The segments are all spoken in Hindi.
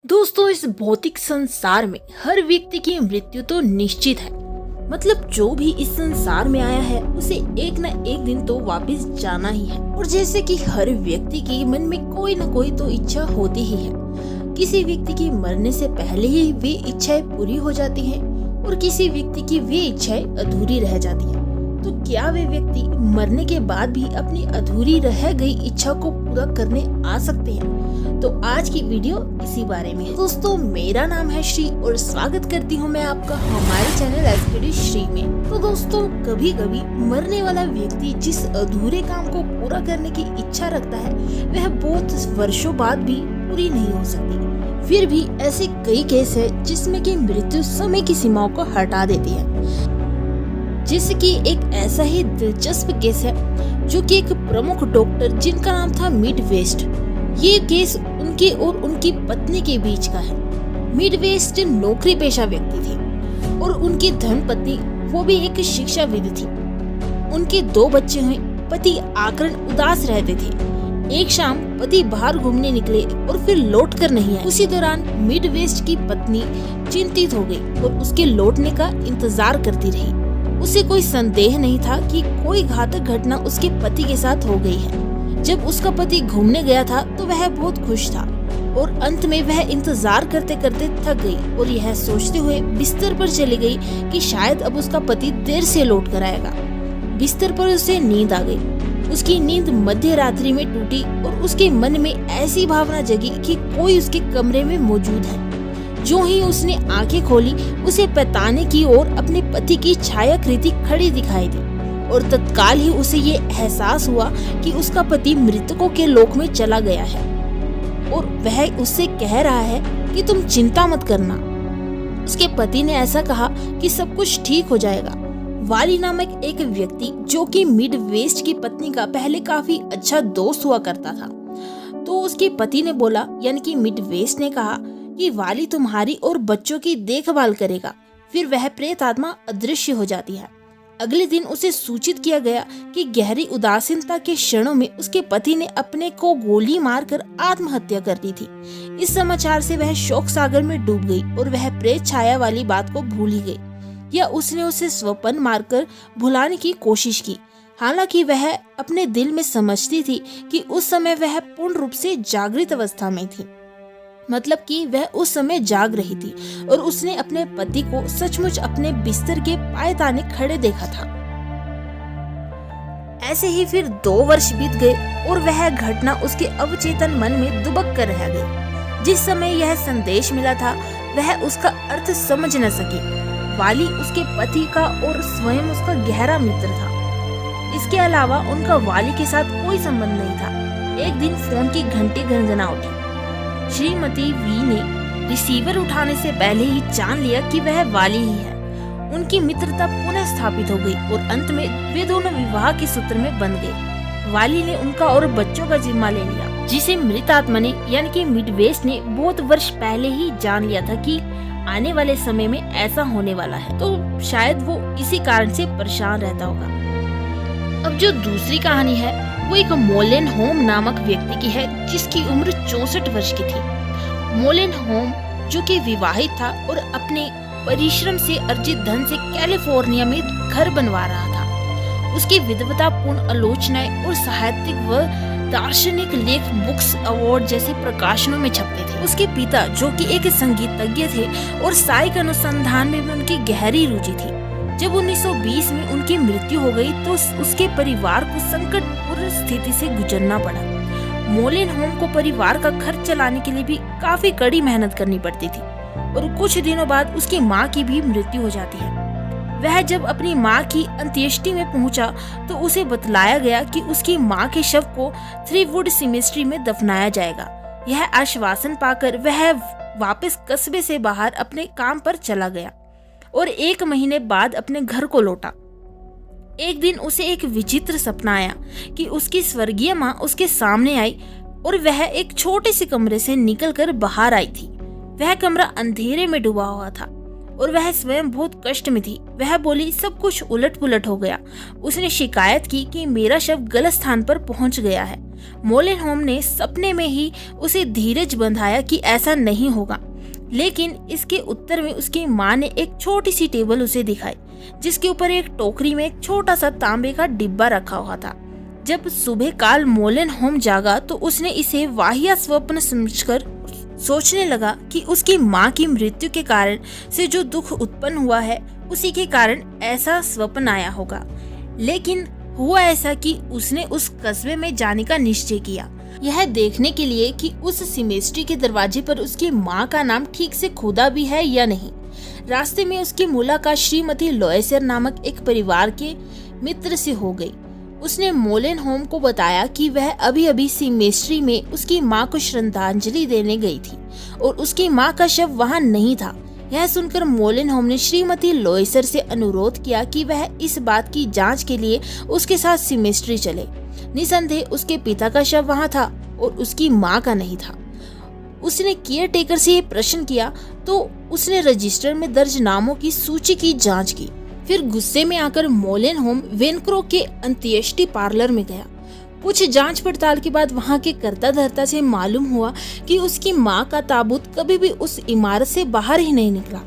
दोस्तों, इस भौतिक संसार में हर व्यक्ति की मृत्यु तो निश्चित है। मतलब जो भी इस संसार में आया है उसे एक न एक दिन तो वापस जाना ही है। और जैसे कि हर व्यक्ति की मन में कोई न कोई तो इच्छा होती ही है। किसी व्यक्ति की मरने से पहले ही वे इच्छाएं पूरी हो जाती हैं और किसी व्यक्ति की वे इच्छाएं अधूरी रह जाती हैं। तो क्या वे व्यक्ति मरने के बाद भी अपनी अधूरी रह गई इच्छा को पूरा करने आ सकते हैं? तो आज की वीडियो इसी बारे में है। दोस्तों, मेरा नाम है श्री और स्वागत करती हूँ मैं आपका हमारे चैनल एसकेडी श्री में। तो दोस्तों, कभी कभी मरने वाला व्यक्ति जिस अधूरे काम को पूरा करने की इच्छा रखता है वह बहुत वर्षों बाद भी पूरी नहीं हो सकती। फिर भी ऐसे कई केस है जिसमें कि मृत्यु समय की सीमाओं को हटा देती है। जैसे कि एक ऐसा ही दिलचस्प केस है जो कि एक प्रमुख डॉक्टर जिनका नाम था मिड वेस्ट। ये केस उनके और उनकी पत्नी के बीच का है। मिड वेस्ट नौकरी पेशा व्यक्ति थी और उनकी धर्मपत्नी वो भी एक शिक्षाविद थी। उनके 2 बच्चे हुए। पति आकरण उदास रहते थे। एक शाम पति बाहर घूमने निकले और फिर लौट कर नहीं आए। उसी दौरान मिड वेस्ट की पत्नी चिंतित हो गई और उसके लौटने का इंतजार करती रही। उसे कोई संदेह नहीं था कि कोई घातक घटना उसके पति के साथ हो गई है। जब उसका पति घूमने गया था तो वह बहुत खुश था और अंत में वह इंतजार करते करते थक गई और यह सोचते हुए बिस्तर पर चली गई कि शायद अब उसका पति देर से लौट कर आएगा। बिस्तर पर उसे नींद आ गई। उसकी नींद मध्य रात्रि में टूटी और उसके मन में ऐसी भावना जगी कि कोई उसके कमरे में मौजूद है। जो ही उसने आंखें खोली उसे पैताने की ओर अपने पति की छायाकृति खड़ी दिखाई दी और तत्काल ही उसे ये एहसास हुआ कि उसका पति मृतकों के लोक में चला गया है और वह उससे कह रहा है कि तुम चिंता मत करना। उसके पति ने ऐसा कहा कि सब कुछ ठीक हो जाएगा। वाली नामक एक व्यक्ति जो कि मिड वेस्ट की पत्नी का पहले काफी अच्छा दोस्त हुआ करता था, तो उसके पति ने बोला, यानी कि मिड वेस्ट ने कहा कि वाली तुम्हारी और बच्चों की देखभाल करेगा। फिर वह प्रेत आत्मा अदृश्य हो जाती है। अगले दिन उसे सूचित किया गया कि गहरी उदासीनता के क्षणों में उसके पति ने अपने को गोली मारकर आत्महत्या कर दी थी। इस समाचार से वह शोक सागर में डूब गई और वह प्रेत छाया वाली बात को भूल ही गई या उसने उसे स्वप्न मारकर भुलाने की कोशिश की। हालांकि वह अपने दिल में समझती थी कि उस समय वह पूर्ण रूप से जागृत अवस्था में थी। मतलब कि वह उस समय जाग रही थी और उसने अपने पति को सचमुच अपने बिस्तर के पायदाने खड़े देखा था। ऐसे ही फिर 2 वर्ष बीत गए और वह घटना उसके अवचेतन मन में दुबक कर रह गई। जिस समय यह संदेश मिला था वह उसका अर्थ समझ न सकी। वाली उसके पति का और स्वयं उसका गहरा मित्र था। इसके अलावा उनका वाली के साथ कोई संबंध नहीं था। एक दिन फोन की घंटी गंजना उठी। श्रीमती वी ने रिसीवर उठाने से पहले ही जान लिया कि वह वाली ही है। उनकी मित्रता पुनः स्थापित हो गई और अंत में वे दोनों विवाह के सूत्र में बंध गए। वाली ने उनका और बच्चों का जिम्मा ले लिया, जिसे मृत आत्मा ने यानी कि मिड वेस्ट ने बहुत वर्ष पहले ही जान लिया था कि आने वाले समय में ऐसा होने वाला है। तो शायद वो इसी कारण से परेशान रहता होगा। अब जो दूसरी कहानी है वो एक मोलेन होम नामक व्यक्ति की है जिसकी उम्र 64 वर्ष की थी। मोलेन होम जो कि विवाहित था और अपने परिश्रम से अर्जित धन से कैलिफोर्निया में घर बनवा रहा था। उसकी विद्वतापूर्ण आलोचनाएं और साहित्यिक व दार्शनिक लेख बुक्स अवार्ड जैसे प्रकाशनों में छपते थे। उसके पिता जो कि एक संगीतज्ञ थे और साहिक अनुसंधान में भी उनकी गहरी रुचि थी। जब 1920 में उनकी मृत्यु हो गई तो उसके परिवार को संकटपूर्ण स्थिति से गुजरना पड़ा। मोलेन होम को परिवार का खर्च चलाने के लिए भी काफी कड़ी मेहनत करनी पड़ती थी और कुछ दिनों बाद उसकी माँ की भी मृत्यु हो जाती है। वह जब अपनी माँ की अंत्येष्टि में पहुंचा तो उसे बतलाया गया कि उसकी माँ के शव को थ्रीवुड सिमेट्री में दफनाया जाएगा। यह आश्वासन पाकर वह वापस कस्बे से बाहर अपने काम पर चला गया और 1 महीने बाद अपने घर को लौटा। एक दिन उसे एक विचित्र सपना आया कि उसकी स्वर्गीय माँ उसके सामने आई और वह एक छोटे से कमरे से निकलकर बाहर आई थी। वह कमरा अंधेरे में डूबा हुआ था और वह स्वयं बहुत कष्ट में थी। वह बोली, सब कुछ उलट पुलट हो गया। उसने शिकायत की कि मेरा शव गलत स्थान पर पहुंच गया है मोलेनहोम ने सपने में ही उसे धीरज बंधाया कि ऐसा नहीं होगा, लेकिन इसके उत्तर में उसकी माँ ने एक छोटी सी टेबल उसे दिखाई, जिसके ऊपर एक टोकरी में एक छोटा सा तांबे का डिब्बा रखा हुआ था। जब सुबह काल मोलेनहोम जागा तो उसने इसे वाहियात स्वप्न समझकर सोचने लगा कि उसकी माँ की मृत्यु के कारण से जो दुख उत्पन्न हुआ है उसी के कारण ऐसा स्वप्न आया होगा। लेकिन हुआ ऐसा कि उसने उस कस्बे में जाने का निश्चय किया, यह देखने के लिए कि उस सिमेट्री के दरवाजे पर उसकी माँ का नाम ठीक से खुदा भी है या नहीं। रास्ते में उसकी मुलाकात श्रीमती लोएसर नामक एक परिवार के मित्र से हो गई। उसने मोलेनहोम को बताया कि वह अभी अभी सिमेट्री में उसकी माँ को श्रद्धांजलि देने गई थी और उसकी माँ का शव वहाँ नहीं था। यह सुनकर मोलेनहोम ने श्रीमती लोएसर से अनुरोध किया कि वह इस बात की जांच के लिए उसके साथ सिमेट्री चले। निसंदेह उसके पिता का शव वहाँ था और उसकी माँ का नहीं था। उसने केयर टेकर से ये प्रश्न किया तो उसने रजिस्टर में दर्ज नामों की सूची की जांच की। फिर गुस्से में आकर मोलेनहोम वेनक्रो के अंत्येष्टि पार्लर में गया। कुछ जांच पड़ताल के बाद वहां के कर्ता धर्ता से मालूम हुआ कि उसकी मां का ताबूत कभी भी उस इमारत से बाहर ही नहीं निकला।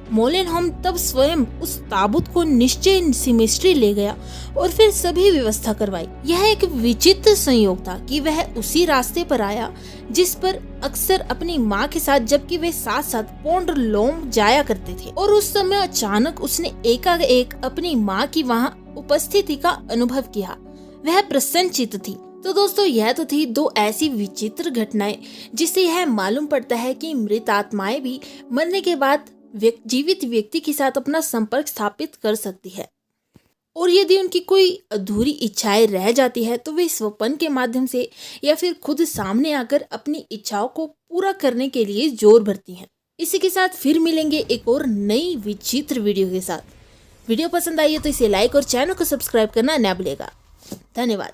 मोलेनहोम तब स्वयं उस ताबूत को निश्चय सिमेट्री ले गया और फिर सभी व्यवस्था करवाई। यह एक विचित्र संयोग था कि वह उसी रास्ते पर आया जिस पर अक्सर अपनी माँ के साथ, जबकि वे साथ साथ पोंड लोम जाया करते थे, और उस समय अचानक उसने एकाएक अपनी माँ की वहाँ उपस्थिति का अनुभव किया। वह प्रसन्नचित्त थी। तो दोस्तों, यह तो थी दो ऐसी विचित्र घटनाएं जिससे यह मालूम पड़ता है कि मृत आत्माएं भी मरने के बाद जीवित व्यक्ति के साथ अपना संपर्क स्थापित कर सकती है, और यदि उनकी कोई अधूरी इच्छाएं रह जाती है तो वे स्वप्न के माध्यम से या फिर खुद सामने आकर अपनी इच्छाओं को पूरा करने के लिए जोर भरती हैं। इसी के साथ फिर मिलेंगे एक और नई विचित्र वीडियो के साथ। वीडियो पसंद आई है तो इसे लाइक और चैनल को सब्सक्राइब करना न भूलिएगा। धन्यवाद।